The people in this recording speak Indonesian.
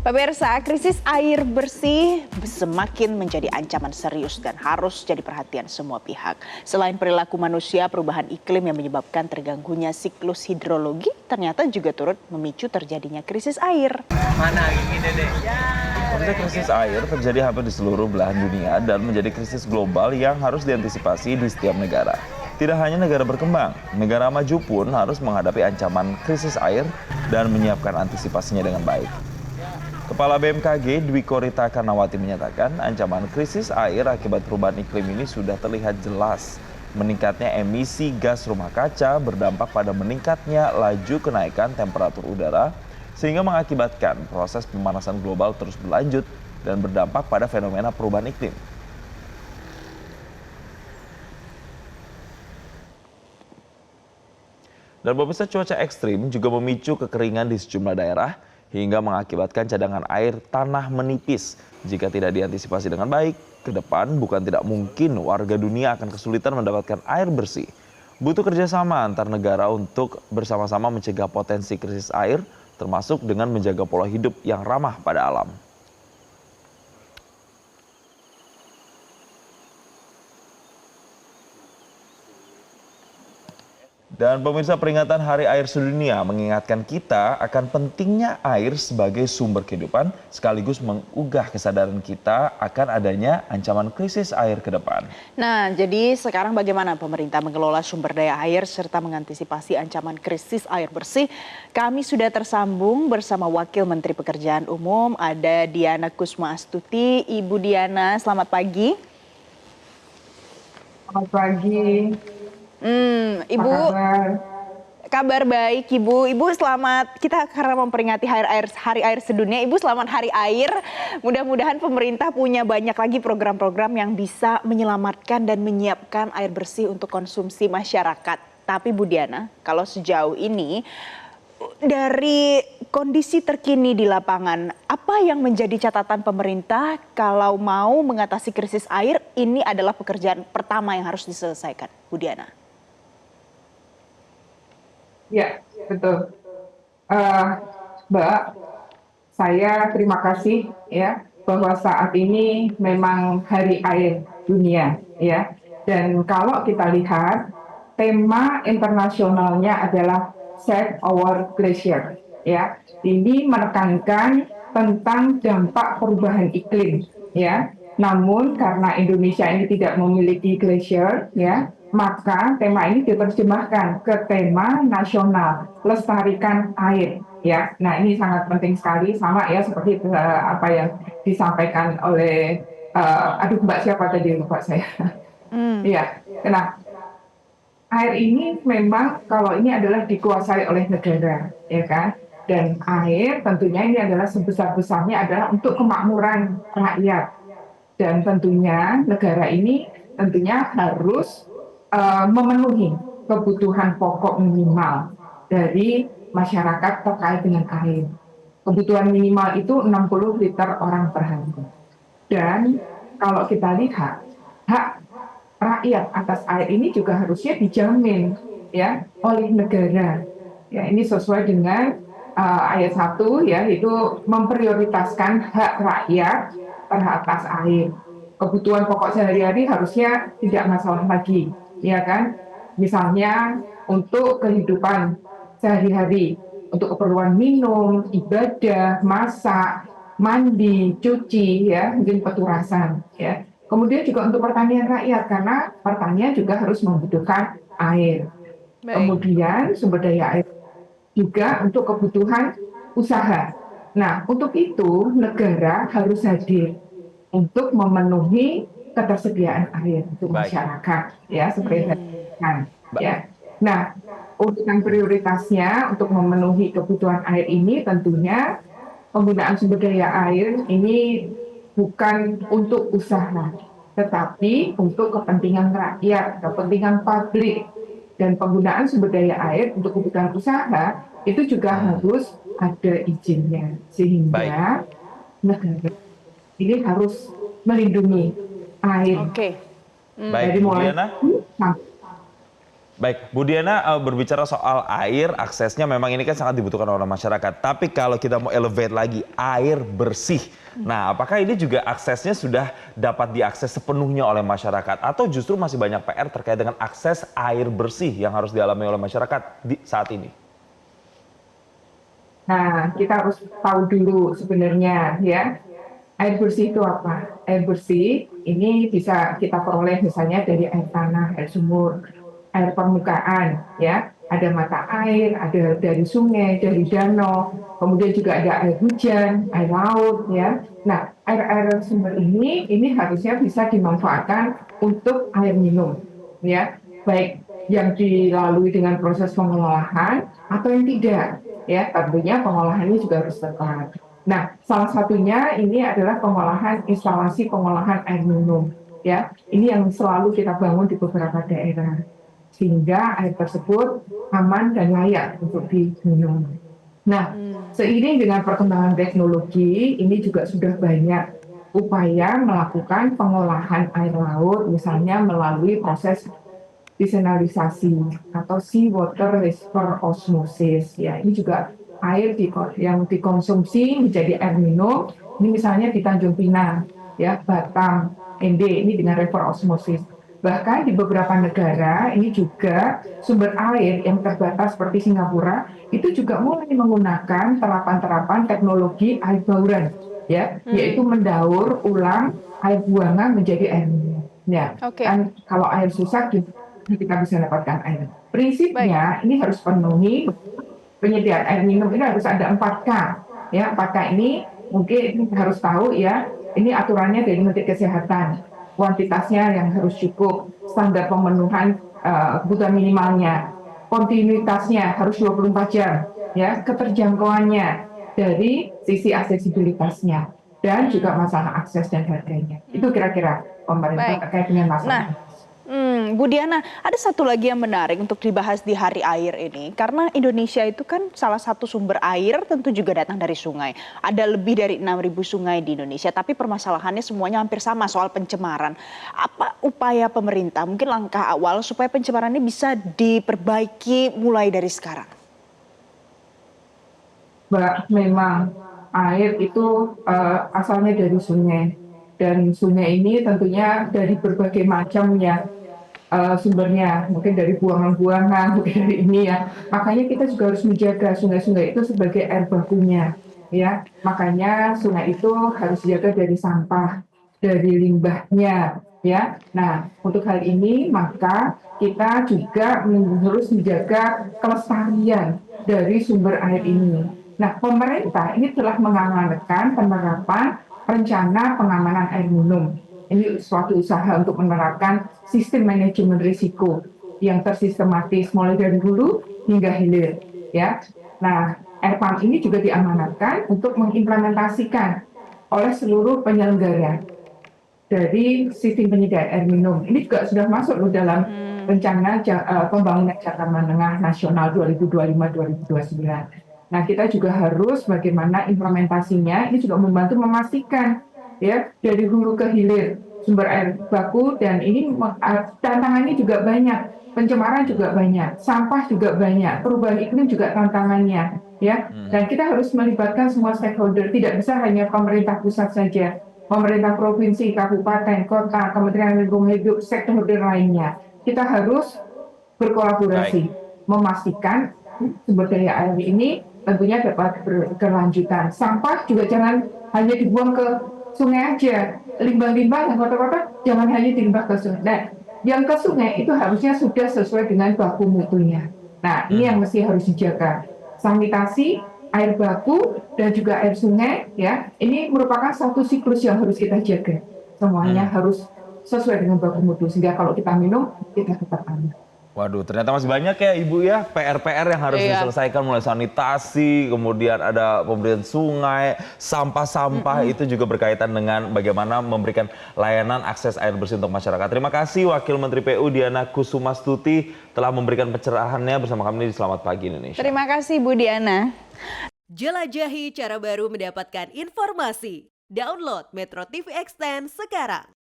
Pemirsa, krisis air bersih semakin menjadi ancaman serius dan harus jadi perhatian semua pihak. Selain perilaku manusia, perubahan iklim yang menyebabkan terganggunya siklus hidrologi ternyata juga turut memicu terjadinya krisis air. Mana ini Dede? Krisis air terjadi hampir di seluruh belahan dunia dan menjadi krisis global yang harus diantisipasi di setiap negara. Tidak hanya negara berkembang, negara maju pun harus menghadapi ancaman krisis air dan menyiapkan antisipasinya dengan baik. Kepala BMKG Dwi Korita Karnawati menyatakan ancaman krisis air akibat perubahan iklim ini sudah terlihat jelas. Meningkatnya emisi gas rumah kaca berdampak pada meningkatnya laju kenaikan temperatur udara sehingga mengakibatkan proses pemanasan global terus berlanjut dan berdampak pada fenomena perubahan iklim. Dan pemirsa, cuaca ekstrim juga memicu kekeringan di sejumlah daerah hingga mengakibatkan cadangan air tanah menipis. Jika tidak diantisipasi dengan baik, ke depan bukan tidak mungkin warga dunia akan kesulitan mendapatkan air bersih. Butuh kerjasama antar negara untuk bersama-sama mencegah potensi krisis air, termasuk dengan menjaga pola hidup yang ramah pada alam. Dan pemirsa, peringatan Hari Air Sedunia mengingatkan kita akan pentingnya air sebagai sumber kehidupan sekaligus menggugah kesadaran kita akan adanya ancaman krisis air ke depan. Nah, jadi sekarang bagaimana pemerintah mengelola sumber daya air serta mengantisipasi ancaman krisis air bersih? Kami sudah tersambung bersama Wakil Menteri Pekerjaan Umum, ada Diana Kusuma Astuti. Ibu Diana, selamat pagi. Selamat pagi. Ibu, kabar baik Ibu. Ibu selamat, kita karena memperingati Hari Air Sedunia, Ibu selamat Hari Air. Mudah-mudahan pemerintah punya banyak lagi program-program yang bisa menyelamatkan dan menyiapkan air bersih untuk konsumsi masyarakat. Tapi Bu Diana, kalau sejauh ini dari kondisi terkini di lapangan, apa yang menjadi catatan pemerintah kalau mau mengatasi krisis air? Ini adalah pekerjaan pertama yang harus diselesaikan, Bu Diana. Ya, betul. Mbak, saya terima kasih ya bahwa saat ini memang Hari Air Dunia ya. Dan kalau kita lihat tema internasionalnya adalah Save Our Glacier ya. Ini menekankan tentang dampak perubahan iklim ya. Namun karena Indonesia ini tidak memiliki glacier ya, maka tema ini diterjemahkan ke tema nasional lestarikan air ya. Nah, ini sangat penting sekali, sama ya seperti apa yang disampaikan oleh Mbak siapa tadi, lupa saya. Iya. Nah, air ini memang kalau ini adalah dikuasai oleh negara ya kan, dan air tentunya ini adalah sebesar-besarnya adalah untuk kemakmuran rakyat, dan tentunya negara ini tentunya harus memenuhi kebutuhan pokok minimal dari masyarakat terkait dengan air. Kebutuhan minimal itu 60 liter orang per hari. Dan kalau kita lihat, hak rakyat atas air ini juga harusnya dijamin ya oleh negara. Ya, ini sesuai dengan ayat 1 ya, itu memprioritaskan hak rakyat atas air. Kebutuhan pokok sehari-hari harusnya tidak masalah lagi, ya kan? Misalnya untuk kehidupan sehari-hari, untuk keperluan minum, ibadah, masak, mandi, cuci, ya, mungkin peturasan, ya. Kemudian juga untuk pertanian rakyat, karena pertanian juga harus membutuhkan air. Baik. Kemudian sumber daya air juga untuk kebutuhan usaha. Nah, untuk itu negara harus hadir untuk memenuhi ketersediaan air untuk masyarakat, ya, seperti ya. Nah, urutan prioritasnya untuk memenuhi kebutuhan air ini tentunya penggunaan sumber daya air ini bukan untuk usaha, tetapi untuk kepentingan rakyat, kepentingan publik. Dan penggunaan sumber daya air untuk kebutuhan usaha itu juga harus ada izinnya, sehingga negara ini harus melindungi air. Oke. Baik, Dari Bu mulai Diana. Baik, Bu Diana, berbicara soal air, aksesnya memang ini kan sangat dibutuhkan oleh masyarakat. Tapi kalau kita mau elevate lagi, air bersih. Nah, apakah ini juga aksesnya sudah dapat diakses sepenuhnya oleh masyarakat? Atau justru masih banyak PR terkait dengan akses air bersih yang harus dialami oleh masyarakat saat ini? Nah, kita harus tahu dulu sebenarnya ya, air bersih itu apa? Air bersih ini bisa kita peroleh misalnya dari air tanah, air sumur, air permukaan ya. Ada mata air, ada dari sungai, dari danau, kemudian juga ada air hujan, air laut ya. Nah, air-air sumber ini harusnya bisa dimanfaatkan untuk air minum ya. Baik yang dilalui dengan proses pengolahan atau yang tidak ya. Tentunya pengolahannya juga harus tepat. Nah, salah satunya ini adalah pengolahan instalasi pengolahan air minum ya. Ini yang selalu kita bangun di beberapa daerah sehingga air tersebut aman dan layak untuk diminum. Nah, seiring dengan perkembangan teknologi, ini juga sudah banyak upaya melakukan pengolahan air laut, misalnya melalui proses desalinasi atau sea water reverse osmosis. Ya, ini juga air yang dikonsumsi menjadi air minum. Ini misalnya di Tanjung Pinang, ya, Batam, ND, ini dengan reverse osmosis. Bahkan di beberapa negara ini juga sumber air yang terbatas seperti Singapura itu juga mulai menggunakan terapan-terapan teknologi air bauran, ya, yaitu mendaur ulang air buangan menjadi air minum. Ya, kan kalau air susah kita bisa dapatkan air. Prinsipnya ini harus penuhi penyediaan air minum ini harus ada 4K. Ya, 4K ini mungkin harus tahu ya, ini aturannya dari Menteri Kesehatan. Kuantitasnya yang harus cukup, standar pemenuhan kebutuhan minimalnya, kontinuitasnya harus 24 jam, ya, keterjangkauannya dari sisi aksesibilitasnya dan juga masalah akses dan harganya. Itu kira-kira pemerintah terkait dengan masalah. Bu Diana, ada satu lagi yang menarik untuk dibahas di Hari Air ini. Karena Indonesia itu kan salah satu sumber air tentu juga datang dari sungai. Ada lebih dari 6.000 sungai di Indonesia, tapi permasalahannya semuanya hampir sama soal pencemaran. Apa upaya pemerintah, mungkin langkah awal supaya pencemaran ini bisa diperbaiki mulai dari sekarang? Mbak, memang air itu asalnya dari sungai. Dan sungai ini tentunya dari berbagai macam ya sumbernya, mungkin dari buangan-buangan, mungkin dari ini ya. Makanya kita juga harus menjaga sungai-sungai itu sebagai air bakunya, ya. Makanya sungai itu harus dijaga dari sampah, dari limbahnya, ya. Nah, untuk hal ini maka kita juga harus menjaga kelestarian dari sumber air ini. Nah, pemerintah ini telah mengamanatkan penerapan rencana pengamanan air minum. Ini suatu usaha untuk menerapkan sistem manajemen risiko yang tersistematis mulai dari hulu hingga hilir. Ya, nah Airpump ini juga diamanatkan untuk mengimplementasikan oleh seluruh penyelenggara dari sistem penyediaan air minum. Ini juga sudah masuk dalam rencana pembangunan jangka menengah nasional 2025-2029. Nah, kita juga harus bagaimana implementasinya ini juga membantu memastikan ya dari hulu ke hilir sumber air baku, dan ini tantangannya juga banyak, pencemaran juga banyak, sampah juga banyak, perubahan iklim juga tantangannya ya. Dan kita harus melibatkan semua stakeholder, tidak bisa hanya pemerintah pusat saja, pemerintah provinsi, kabupaten, kota, Kementerian Lingkungan Hidup, stakeholder lainnya. Kita harus berkolaborasi memastikan sumber daya air ini tentunya dapat berkelanjutan. Sampah juga jangan hanya dibuang ke sungai aja, limbah-limbah yang kotor-kotor jangan hanya dilimbah ke sungai. Nah, yang ke sungai itu harusnya sudah sesuai dengan baku mutunya. Nah, ini yang mesti harus dijaga. Sanitasi, air baku, dan juga air sungai, ya, ini merupakan satu siklus yang harus kita jaga. Semuanya harus sesuai dengan baku mutu, sehingga kalau kita minum, kita tetap aman. Waduh, ternyata masih banyak ya Ibu ya, PR-PR yang harus diselesaikan, mulai sanitasi, kemudian ada pemberian sungai, sampah-sampah itu juga berkaitan dengan bagaimana memberikan layanan akses air bersih untuk masyarakat. Terima kasih Wakil Menteri PU Diana Kusumastuti telah memberikan pencerahannya bersama kami di Selamat Pagi Indonesia. Terima kasih Bu Diana. Jelajahi cara baru mendapatkan informasi. Download Metro TV Extend sekarang.